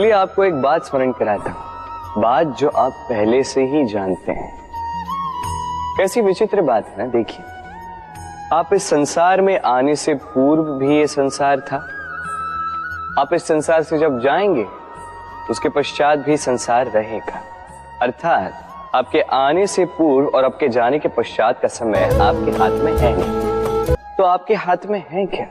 चलिए आपको एक बात स्मरण कराता हूं, बात जो आप पहले से ही जानते हैं। कैसी विचित्र बात है ना, देखिए आप इस संसार में आने से पूर्व भी ये संसार था, आप इस संसार से जब जाएंगे उसके पश्चात भी संसार रहेगा। अर्थात आपके आने से पूर्व और आपके जाने के पश्चात का समय आपके हाथ में है नहीं। तो आपके हाथ में है क्या?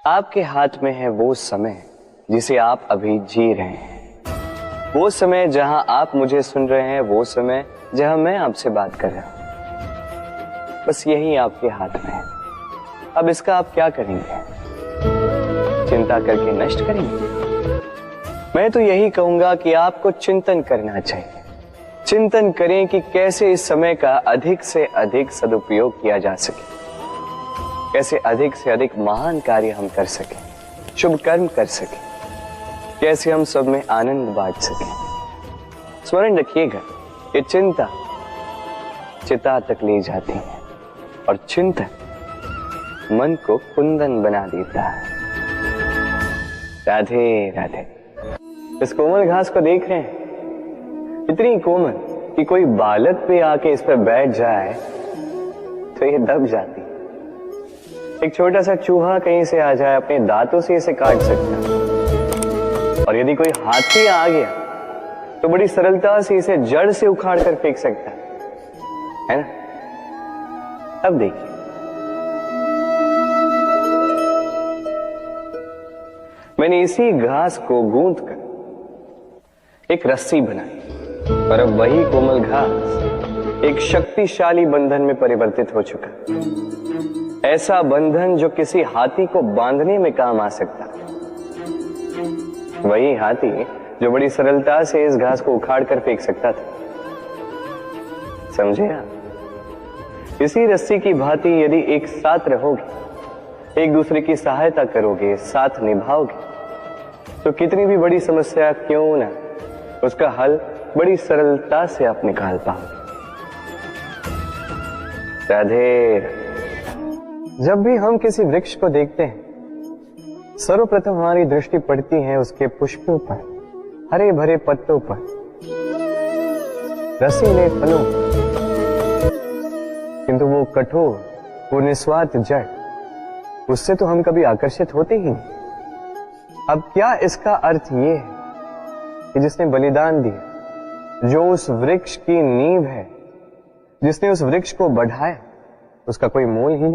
आपके हाथ में है वो समय जिसे आप अभी जी रहे हैं, वो समय जहां आप मुझे सुन रहे हैं, वो समय जहां मैं आपसे बात कर रहा हूं। बस यही आपके हाथ में है। अब इसका आप क्या करेंगे? चिंता करके नष्ट करेंगे? मैं तो यही कहूंगा कि आपको चिंतन करना चाहिए। चिंतन करें कि कैसे इस समय का अधिक से अधिक सदुपयोग किया जा सके, कैसे अधिक से अधिक महान कार्य हम कर सकें, शुभ कर्म कर सकें, कैसे हम सब में आनंद बांट सकें। स्मरण रखिएगा, ये चिंता चिता तक ले जाती है और चिंतन मन को कुंदन बना देता है। राधे राधे। इस कोमल घास को देख रहे हैं, इतनी कोमल कि कोई बालक पे आके इस पर बैठ जाए तो ये दब जाती। एक छोटा सा चूहा कहीं से आ जाए, अपने दांतों से इसे काट सकता, और यदि कोई हाथी आ गया तो बड़ी सरलता से इसे जड़ से उखाड़ कर फेंक सकता है ना। अब देखिए, मैंने इसी घास को गूंथ कर एक रस्सी बनाई, और अब वही कोमल घास एक शक्तिशाली बंधन में परिवर्तित हो चुका। ऐसा बंधन जो किसी हाथी को बांधने में काम आ सकता। वही हाथी जो बड़ी सरलता से इस घास को उखाड़ कर फेंक सकता था। समझे आप? इसी रस्सी की भांति यदि एक साथ रहोगे, एक दूसरे की सहायता करोगे, साथ निभाओगे, तो कितनी भी बड़ी समस्या क्यों ना, उसका हल बड़ी सरलता से आप निकाल पाओगे। राधे। जब भी हम किसी वृक्ष को देखते हैं, सर्वप्रथम हमारी दृष्टि पड़ती है उसके पुष्पों पर, हरे भरे पत्तों पर, रसीले फलों, किंतु वो कठोर, वो निस्वार्थ जड़, उससे तो हम कभी आकर्षित होते ही नहीं। अब क्या इसका अर्थ ये है कि जिसने बलिदान दिया, जो उस वृक्ष की नींव है, जिसने उस वृक्ष को बढ़ाया, उसका कोई मोल ही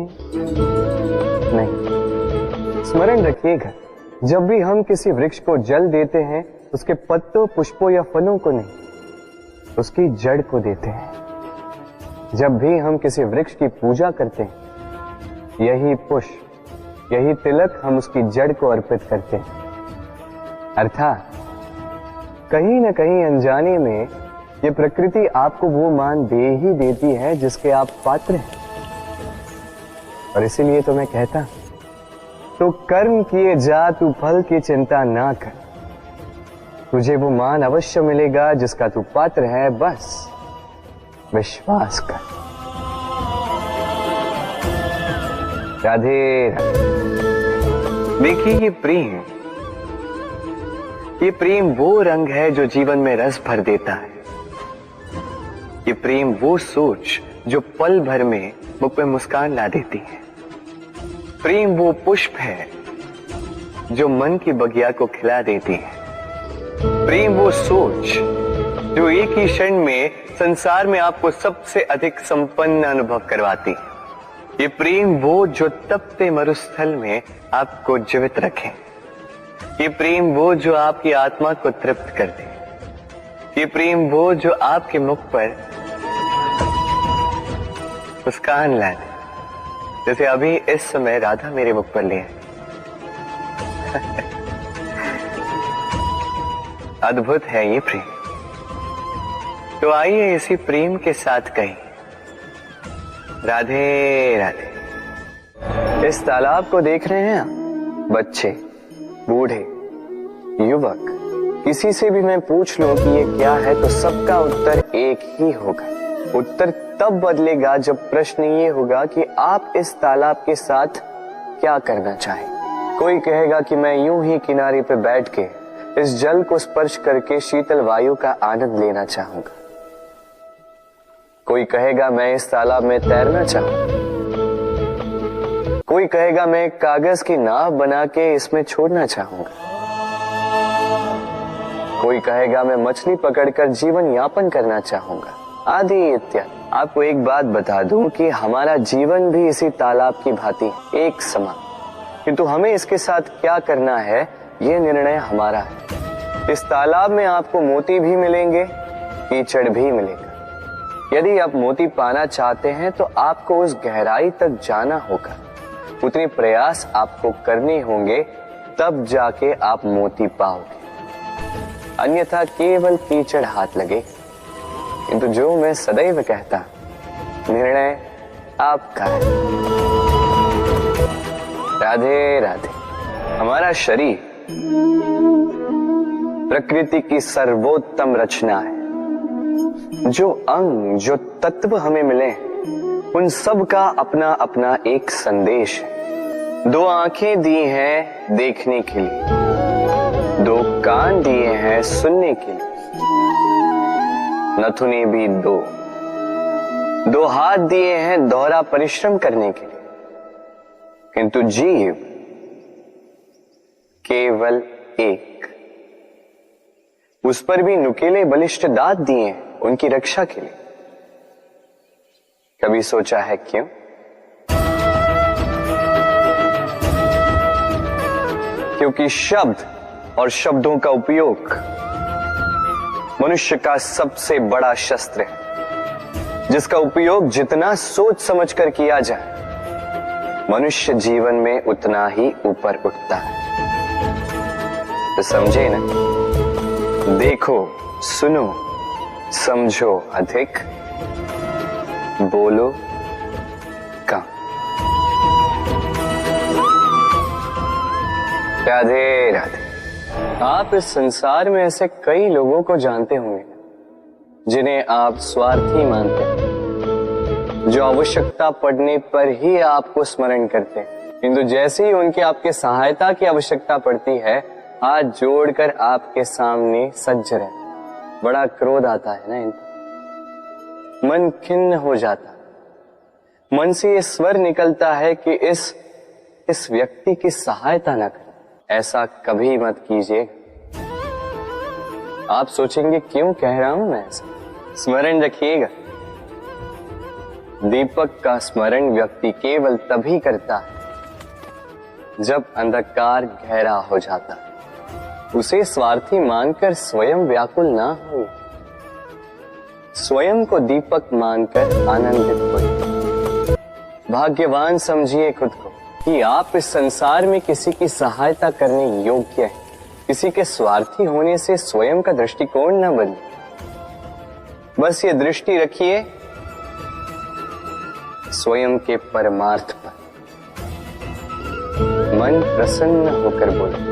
नहीं। स्मरण रखिएगा, जब भी हम किसी वृक्ष को जल देते हैं, उसके पत्तों, पुष्पों या फलों को नहीं, उसकी जड़ को देते हैं। जब भी हम किसी वृक्ष की पूजा करते हैं, यही पुष्प, यही तिलक हम उसकी जड़ को अर्पित करते हैं। अर्थात कहीं न कहीं अनजाने में ये प्रकृति आपको वो मान दे ही देती है जिसके आप पात्र हैं। और इसीलिए तो मैं कहता, तो कर्म किए जा, तू फल की चिंता ना कर, तुझे वो मान अवश्य मिलेगा जिसका तू पात्र है, बस विश्वास कर। राधे राधे। देखिए, ये प्रेम वो रंग है जो जीवन में रस भर देता है। ये प्रेम वो सोच जो पल भर में मुख पे मुस्कान ला देती है। प्रेम वो पुष्प है जो मन की बगिया को खिला देती है। प्रेम वो सोच जो एक ही क्षण में संसार में आपको सबसे अधिक संपन्न अनुभव करवाती है। ये प्रेम वो जो तपते मरुस्थल में आपको जीवित रखे। ये प्रेम वो जो आपकी आत्मा को तृप्त कर दे। ये प्रेम वो जो आपके मुख पर मुस्कान ला दे, जैसे अभी इस समय राधा मेरे मुख पर ले है। अद्भुत है ये प्रेम। तो आइए इसी प्रेम के साथ कहें, राधे राधे। इस तालाब को देख रहे हैं आप? बच्चे, बूढ़े, युवक, किसी से भी मैं पूछ लूं कि ये क्या है, तो सबका उत्तर एक ही होगा। उत्तर तब बदलेगा जब प्रश्न ये होगा कि आप इस तालाब के साथ क्या करना चाहें। कोई कहेगा कि मैं यूं ही किनारे पे बैठ के इस जल को स्पर्श करके शीतल वायु का आनंद लेना चाहूंगा। कोई कहेगा मैं इस तालाब में तैरना चाहूंगा, कोई कहेगा मैं एक कागज की नाव बना के इसमें छोड़ना चाहूंगा, कोई कहेगा मैं मछली पकड़कर जीवन यापन करना चाहूंगा, आदि इत्यादि। आपको एक बात बता दूं कि हमारा जीवन भी इसी तालाब की भांति है, एक समान, किंतु हमें इसके साथ क्या करना है यह निर्णय हमारा है। इस तालाब में आपको मोती भी मिलेंगे, कीचड़ भी मिलेगा। यदि आप मोती पाना चाहते हैं तो आपको उस गहराई तक जाना होगा, उतने प्रयास आपको करने होंगे, तब जाके आप मोती पाओगे, अन्यथा केवल कीचड़ हाथ लगे। किंतु जो मैं सदैव कहता, निर्णय आपका है। राधे राधे। हमारा शरीर प्रकृति की सर्वोत्तम रचना है। जो अंग, जो तत्व हमें मिले, उन सब का अपना अपना एक संदेश है। दो आंखें दी हैं देखने के लिए, दो कान दिए हैं सुनने के लिए, नथुने भी दो हाथ दिए हैं दोहरा परिश्रम करने के लिए, किंतु जीव केवल एक। उस पर भी नुकीले बलिष्ठ दांत दिए हैं उनकी रक्षा के लिए। कभी सोचा है क्यों? क्योंकि शब्द और शब्दों का उपयोग मनुष्य का सबसे बड़ा शस्त्र है, जिसका उपयोग जितना सोच समझकर किया जाए, मनुष्य जीवन में उतना ही ऊपर उठता है। तो समझे ना? देखो, सुनो, समझो अधिक, बोलो कम। राधे राधे। आप इस संसार में ऐसे कई लोगों को जानते होंगे जिन्हें आप स्वार्थी मानते हैं, जो आवश्यकता पड़ने पर ही आपको स्मरण करते हैं, किंतु जैसे ही उनकी आपके सहायता की आवश्यकता पड़ती है, हाथ जोड़कर आपके सामने सज्ज रहते। बड़ा क्रोध आता है ना इनको, मन खिन्न हो जाता, मन से ये स्वर निकलता है कि इस व्यक्ति की सहायता न करें। ऐसा कभी मत कीजिए। आप सोचेंगे क्यों कह रहा हूं मैं ऐसा? स्मरण रखिएगा, दीपक का स्मरण व्यक्ति केवल तभी करता है जब अंधकार गहरा हो जाता है। उसे स्वार्थी मानकर स्वयं व्याकुल ना हो, स्वयं को दीपक मानकर आनंदित हो। भाग्यवान समझिए खुद को कि आप इस संसार में किसी की सहायता करने योग्य हैं। किसी के स्वार्थी होने से स्वयं का दृष्टिकोण न बदले। बस ये दृष्टि रखिए स्वयं के परमार्थ पर। मन प्रसन्न होकर बोले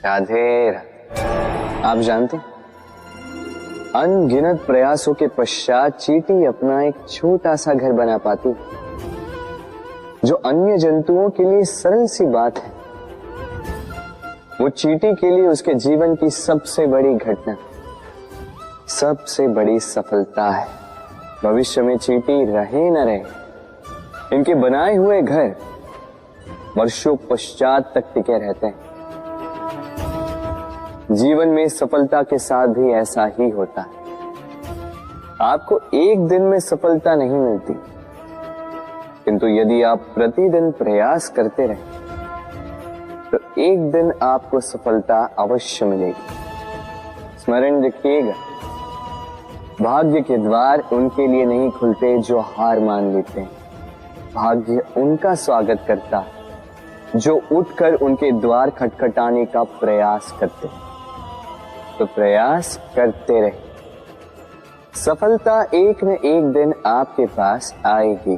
राधे राधे। आप जानते हैं, अनगिनत प्रयासों के पश्चात चींटी अपना एक छोटा सा घर बना पाती, जो अन्य जंतुओं के लिए सरल सी बात है। वो चींटी के लिए उसके जीवन की सबसे बड़ी घटना, सबसे बड़ी सफलता है। भविष्य में चींटी रहे न रहे, इनके बनाए हुए घर वर्षों पश्चात तक टिके रहते हैं। जीवन में सफलता के साथ भी ऐसा ही होता है। आपको एक दिन में सफलता नहीं मिलती, किंतु यदि आप प्रतिदिन प्रयास करते रहे तो एक दिन आपको सफलता अवश्य मिलेगी। स्मरण रखिएगा, भाग्य के द्वार उनके लिए नहीं खुलते जो हार मान लेते हैं। भाग्य उनका स्वागत करता है जो उठकर उनके द्वार खटखटाने का प्रयास करते हैं। तो प्रयास करते रहे, सफलता एक न एक दिन आपके पास आएगी।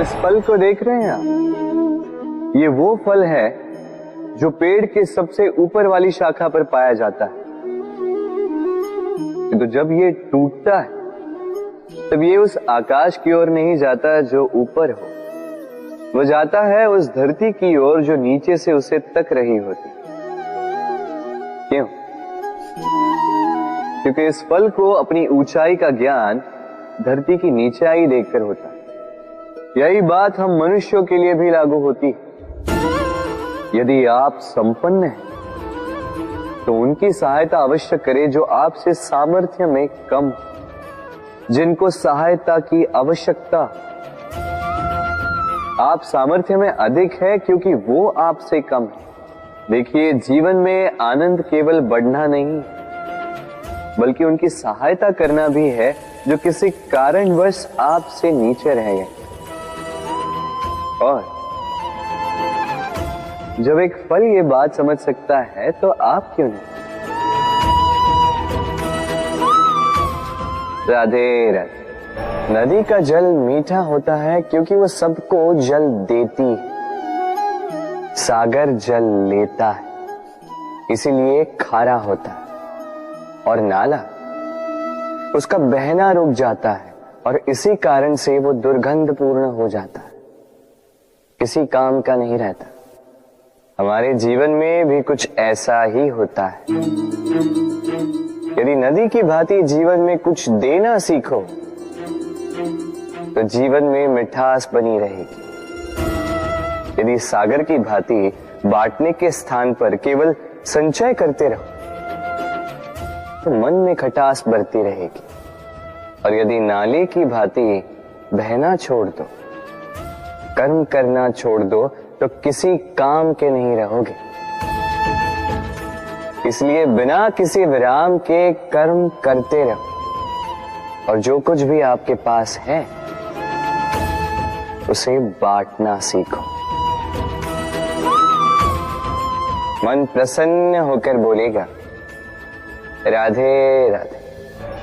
इस फल को देख रहे हैं आप? ये वो फल है जो पेड़ के सबसे ऊपर वाली शाखा पर पाया जाता है, तो जब ये टूटता है तब ये उस आकाश की ओर नहीं जाता जो ऊपर हो, वो जाता है उस धरती की ओर जो नीचे से उसे तक रही होती। क्योंकि इस फल को अपनी ऊंचाई का ज्ञान धरती की नीचाई देखकर होता है। यही बात हम मनुष्यों के लिए भी लागू होती है। यदि आप संपन्न हैं तो उनकी सहायता अवश्य करें जो आपसे सामर्थ्य में कम, जिनको सहायता की आवश्यकता। आप सामर्थ्य में अधिक है क्योंकि वो आपसे कम है। देखिए, जीवन में आनंद केवल बढ़ना नहीं बल्कि उनकी सहायता करना भी है जो किसी कारणवश आपसे नीचे रह गए। और जब एक फल ये बात समझ सकता है तो आप क्यों नहीं? राधे राधे। नदी का जल मीठा होता है क्योंकि वो सबको जल देती है। सागर जल लेता है इसीलिए खारा होता है। और नाला उसका बहना रुक जाता है और इसी कारण से वो दुर्गंधपूर्ण हो जाता है, किसी काम का नहीं रहता। हमारे जीवन में भी कुछ ऐसा ही होता है। यदि नदी की भांति जीवन में कुछ देना सीखो तो जीवन में मिठास बनी रहेगी। यदि सागर की भांति बांटने के स्थान पर केवल संचय करते रहो तो मन में खटास बढ़ती रहेगी। और यदि नाले की भांति बहना छोड़ दो, कर्म करना छोड़ दो तो किसी काम के नहीं रहोगे। इसलिए बिना किसी विराम के कर्म करते रहो और जो कुछ भी आपके पास है उसे बांटना सीखो। मन प्रसन्न होकर बोलेगा, राधे राधे।